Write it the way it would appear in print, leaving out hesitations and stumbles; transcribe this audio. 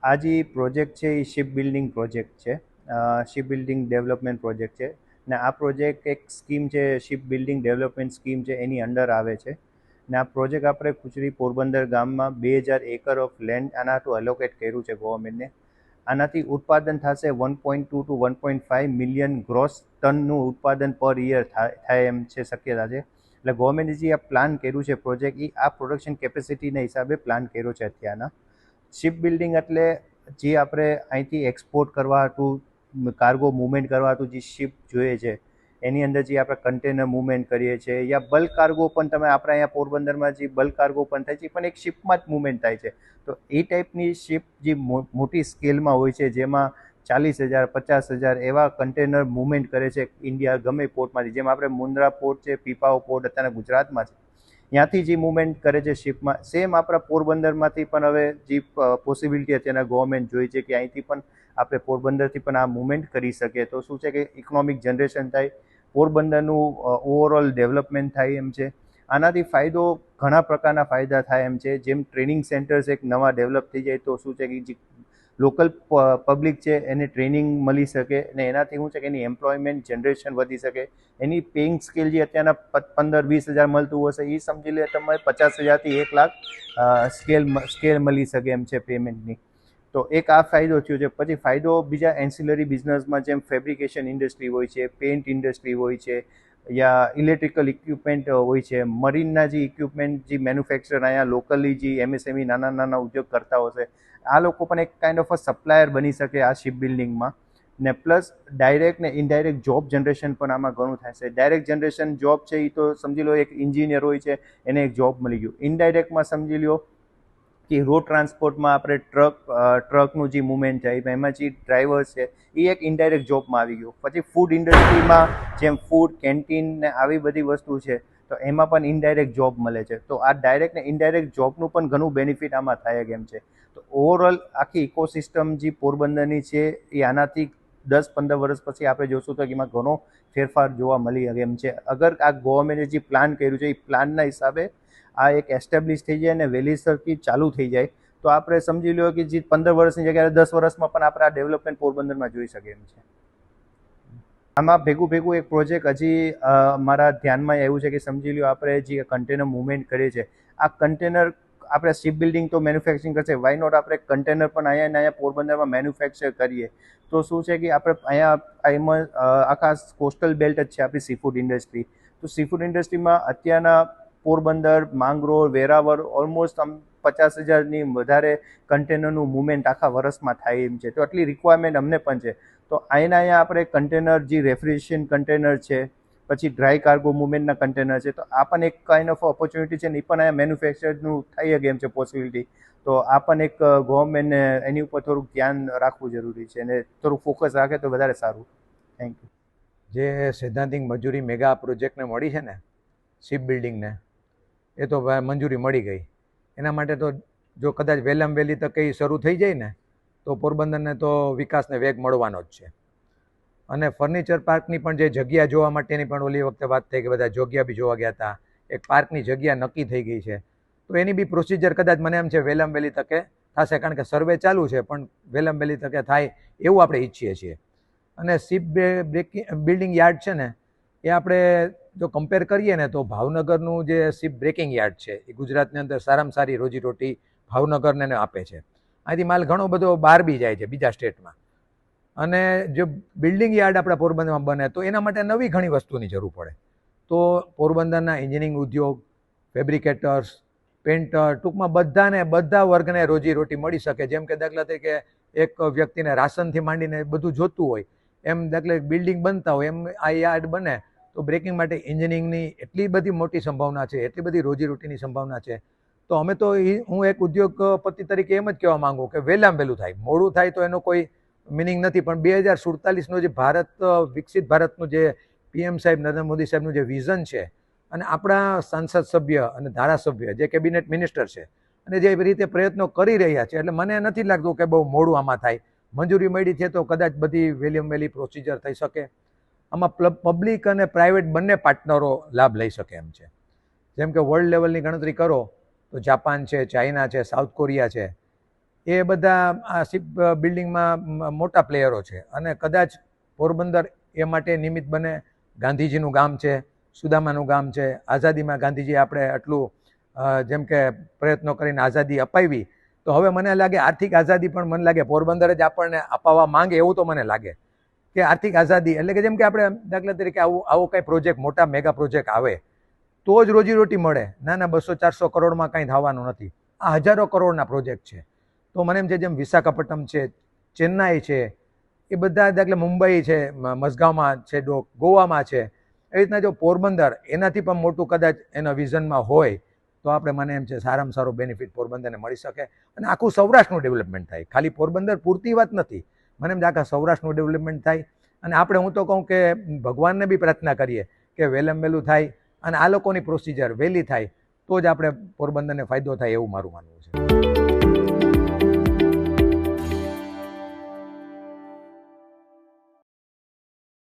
આ જે પ્રોજેક્ટ છે એ શિપ બિલ્ડિંગ પ્રોજેક્ટ છે, શિપ બિલ્ડિંગ ડેવલપમેન્ટ પ્રોજેક્ટ છે. ને આ પ્રોજેક્ટ એક સ્કીમ છે, શિપ બિલ્ડિંગ ડેવલપમેન્ટ સ્કીમ છે, એની અંડર આવે છે. ને આ પ્રોજેક્ટ આપણે કુચરી પોરબંદર ગામમાં 2000 એકર ઓફ લેન્ડ આના ટુ એલોકેટ કર્યું છે ગવર્મેન્ટને. આનાથી ઉત્પાદન થશે 1.2 to 1.5 મિલિયન ગ્રોસ ટનનું ઉત્પાદન પર યર થાય એમ છે, શક્યતા છે. એટલે ગવર્મેન્ટે જે આ પ્લાન કર્યું છે પ્રોજેક્ટ, એ આ પ્રોડક્શન કેપેસિટીના હિસાબે પ્લાન કર્યો છે અત્યારના. શિપ બિલ્ડિંગ એટલે જે આપણે અહીંથી એક્સપોર્ટ કરવા હતું, કાર્ગો મૂવમેન્ટ કરવા હતું જે શિપ જોઈએ છે, એની અંદર જે આપણે કન્ટેનર મૂવમેન્ટ કરીએ છીએ, યા બલ્ક કાર્ગો પણ તમે આપણે અહીંયા પોરબંદરમાં જે બલ્ક કાર્ગો પણ થાય છે એ પણ એક શિપમાં જ મૂવમેન્ટ થાય છે. તો એ ટાઈપની શિપ જે મોટી સ્કેલમાં હોય છે, જેમાં 40,000 50,000 એવા કન્ટેનર મૂવમેન્ટ કરે છે ઇન્ડિયા ગમે પોર્ટમાંથી, જેમ આપણે મુન્દ્રા પોર્ટ છે, પીપાઓ પોર્ટ અત્યારે ગુજરાતમાં છે, ત્યાંથી જે મૂવમેન્ટ કરે છે શિપમાં. સેમ આપણા પોરબંદરમાંથી પણ હવે જે પોસિબિલિટી અત્યારના ગવર્મેન્ટ જોઈ છે કે અહીંથી પણ આપણે પોરબંદરથી પણ આ મૂવમેન્ટ કરી શકીએ. તો શું છે કે ઇકોનોમિક જનરેશન થાય, પોરબંદરનું ઓવરઓલ ડેવલપમેન્ટ થાય એમ છે. આનાથી ફાયદો ઘણા પ્રકારના ફાયદા થાય એમ છે. જેમ ટ્રેનિંગ સેન્ટર્સ એક નવા ડેવલપ થઈ જાય તો શું છે કે જે લોકલ પબ્લિક છે એને ટ્રેનિંગ મળી શકે, ને એનાથી શું છે કે એની એમ્પ્લોયમેન્ટ જનરેશન વધી શકે. એની પેઇંગ સ્કેલ જે અત્યારના 15-20 હજાર મળતું હશે, એ સમજી લે તમે 50,000 થી 1,00,000 સ્કેલ મળી શકે એમ છે પેમેન્ટની. તો એક આ ફાયદો થયો છે. પછી ફાયદો બીજા એન્સિલરી બિઝનેસમાં જેમ ફેબ્રિકેશન ઇન્ડસ્ટ્રી હોય છે, પેઇન્ટ ઇન્ડસ્ટ્રી હોય છે, યા ઇલેક્ટ્રિકલ ઇક્વિપમેન્ટ હોય છે, મરીનના જે ઇક્વિપમેન્ટ જે મેન્યુફેક્ચર અહીંયા લોકલી જે એમએસએમઈ નાના નાના ઉદ્યોગ કરતા હશે, આ લોકો પણ એક કાઇન્ડ ઓફ અ સપ્લાયર બની શકે આ શિપ બિલ્ડિંગમાં. ને પ્લસ ડાયરેક્ટ ને ઇનડાયરેક્ટ જોબ જનરેશન પણ આમાં ઘણું થાય છે. ડાયરેક્ટ જનરેશન જોબ છે એ તો સમજી લો એક એન્જિનિયર હોય છે એને એક જોબ મળી ગયું. ઇનડાયરેક્ટમાં સમજી લો કે રોડ ટ્રાન્સપોર્ટમાં આપણે ટ્રકનું જે મૂવમેન્ટ થાય એમાં જે ડ્રાઈવર છે એ એક ઇનડાયરેક્ટ જોબમાં આવી ગયું. પછી ફૂડ ઇન્ડસ્ટ્રીમાં જેમ ફૂડ કેન્ટીન ને આવી બધી વસ્તુ છે તો એમાં પણ ઇનડાયરેક્ટ જોબ મળે છે. તો આ ડાયરેક્ટ ને ઇનડાયરેક્ટ જોબનું પણ ઘણું બેનિફિટ આમાં થાય એમ છે. તો ઓવરઓલ આખી ઇકોસિસ્ટમ જે પોરબંદરની છે એ આનાથી 10-15 વર્ષ પછી આપણે જોશું તો એમાં ઘણો ફેરફાર જોવા મળી શકે એમ છે. અગર આ ગવર્મેન્ટે જે પ્લાન કર્યું છે એ પ્લાનના હિસાબે આ એક એસ્ટેબ્લિશ થઈ જાય અને વહેલીસરથી ચાલુ થઈ જાય તો આપણે સમજી લો કે જે 15 વર્ષની જગ્યાએ 10 વર્ષમાં પણ આપણે આ ડેવલપમેન્ટ પોરબંદરમાં જોઈ શકીએ એમ છે. આમાં ભેગું એક પ્રોજેક્ટ હજી મારા ધ્યાનમાં આવ્યું છે કે સમજી લો આપણે જે કન્ટેનર મૂવમેન્ટ કરીએ છીએ, આ કન્ટેનર આપણે શિપ બિલ્ડિંગ તો મેન્યુફેક્ચરિંગ કરશે, વાય નોટ આપણે કન્ટેનર પણ અહીંયા પોરબંદરમાં મેન્યુફેક્ચર કરીએ તો શું છે કે આપણે એમાં આખા કોસ્ટલ બેલ્ટ જ છે આપણી સીફૂડ ઇન્ડસ્ટ્રી. તો સીફૂડ ઇન્ડસ્ટ્રીમાં અત્યારના પોરબંદર, માંગરોળ, વેરાવળ ઓલમોસ્ટ 50,000ની વધારે કન્ટેનરનું મૂવમેન્ટ આખા વર્ષમાં થાય એમ છે. તો આટલી રિક્વાયરમેન્ટ અમને પણ છે. તો અહીંયા આપણે કન્ટેનર જે રેફ્રિજરેશન કન્ટેનર છે, પછી ડ્રાય કાર્ગો મૂવમેન્ટના કન્ટેનર છે, તો આ પણ એક કાઇન્ડ ઓફ ઓપોર્ચ્યુનિટી છે ને એ પણ અહીંયા મેન્યુફેક્ચરનું થઈ શકે એમ છે પોસિબિલિટી. તો આ પણ એક ગવર્મેન્ટને એની ઉપર થોડુંક ધ્યાન રાખવું જરૂરી છે અને થોડુંક ફોકસ રાખે તો વધારે સારું. Thank you. જે સૈદ્ધાંતિક મજૂરી મેગા પ્રોજેક્ટને મળી છે ને શિપ બિલ્ડિંગને, એ તો મંજૂરી મળી ગઈ. એના માટે તો જો કદાચ વહેલામાં વહેલી તકે એ શરૂ થઈ જાય ને તો પોરબંદરને તો વિકાસને વેગ મળવાનો જ છે. અને ફર્નિચર પાર્કની પણ જે જગ્યા જોવા માટેની પણ ઓલી વખતે વાત થઈ કે બધા જગ્યા બી જોવા ગયા હતા, એક પાર્કની જગ્યા નક્કી થઈ ગઈ છે. તો એની બી પ્રોસિજર કદાચ મને એમ છે વહેલામાં વહેલી તકે થશે, કારણ કે સર્વે ચાલુ છે, પણ વહેલામાં વહેલી તકે થાય એવું આપણે ઈચ્છીએ છીએ. અને શિપ બિલ્ડિંગ યાર્ડ છે ને એ આપણે જો કમ્પેર કરીએ ને તો ભાવનગરનું જે શિપ બ્રેકિંગ યાર્ડ છે એ ગુજરાતની અંદર સારામાં સારી રોજીરોટી ભાવનગરને આપે છે. અહીંથી માલ ઘણો બધો બહાર બી જાય છે બીજા સ્ટેટમાં. અને જો બિલ્ડિંગ યાર્ડ આપણા પોરબંદરમાં બને તો એના માટે નવી ઘણી વસ્તુની જરૂર પડે. તો પોરબંદરના એન્જિનિયરિંગ ઉદ્યોગ, ફેબ્રિકેટર્સ, પેન્ટર, ટૂંકમાં બધા વર્ગને રોજીરોટી મળી શકે. જેમ કે દાખલા તરીકે એક વ્યક્તિને રાશનથી માંડીને બધું જોતું હોય, એમ દાખલા બિલ્ડિંગ બનતા હોય એમ આ યાર્ડ બને તો બ્રેકિંગ માટે એન્જિનિયરિંગની એટલી બધી મોટી સંભાવના છે, એટલી બધી રોજીરોટીની સંભાવના છે. તો અમે તો હું એક ઉદ્યોગપતિ તરીકે એમ જ કહેવા માંગુ કે વહેલામાં વહેલું થાય, મોડું થાય તો એનો કોઈ મિનિંગ નથી. પણ 2047નો જે વિકસિત ભારતનું જે પીએમ સાહેબ નરેન્દ્ર મોદી સાહેબનું જે વિઝન છે, અને આપણા સાંસદ સભ્ય અને ધારાસભ્ય જે કેબિનેટ મિનિસ્ટર છે અને જે રીતે પ્રયત્નો કરી રહ્યા છે, એટલે મને નથી લાગતું કે બહુ મોડું આમાં થાય. મંજૂરી મળી છે તો કદાચ બધી વહેલીમાં વહેલી પ્રોસિજર થઈ શકે. આમાં પબ્લિક અને પ્રાઇવેટ બંને પાર્ટનરો લાભ લઈ શકે એમ છે. જેમ કે વર્લ્ડ લેવલની ગણતરી કરો તો જાપાન છે, ચાઇના છે, સાઉથ કોરિયા છે, એ બધા આ શિપ બિલ્ડિંગમાં મોટા પ્લેયરો છે અને કદાચ પોરબંદર એ માટે નિમિત્ત બને. ગાંધીજીનું ગામ છે, સુદામાનું ગામ છે. આઝાદીમાં ગાંધીજી આપણે આટલું જેમ કે પ્રયત્નો કરીને આઝાદી અપાવી, તો હવે મને લાગે આર્થિક આઝાદી પણ મને લાગે પોરબંદર જ આપણને અપાવવા માંગે એવું તો મને લાગે કે આર્થિક આઝાદી એટલે કે જેમ કે આપણે દાખલા તરીકે આવો કંઈ પ્રોજેક્ટ, મોટા મેગા પ્રોજેક્ટ આવે તો જ રોજીરોટી મળે. ના 200-400 કરોડમાં કંઈ થવાનું નથી. આ હજારો કરોડના પ્રોજેક્ટ છે. તો મને એમ છે જેમ વિશાખાપટ્ટનમ છે, ચેન્નાઈ છે, એ બધા દાખલા મુંબઈ છે, મઝગાંવમાં છે, ગોવામાં છે, એ રીતના જો પોરબંદર એનાથી પણ મોટું કદાચ એના વિઝનમાં હોય તો આપણે મને એમ છે સારામાં સારો બેનિફિટ પોરબંદરને મળી શકે અને આખું સૌરાષ્ટ્રનું ડેવલપમેન્ટ થાય. ખાલી પોરબંદર પૂરતી વાત નથી, મને એમ છે આખા સૌરાષ્ટ્રનું ડેવલપમેન્ટ થાય. અને આપણે હું તો કહું કે ભગવાનને બી પ્રાર્થના કરીએ કે વહેલામાં વહેલું થાય અને આ લોકોની પ્રોસિજર વહેલી થાય તો જ આપણે પોરબંદરને ફાયદો થાય એવું મારું માનવું છે.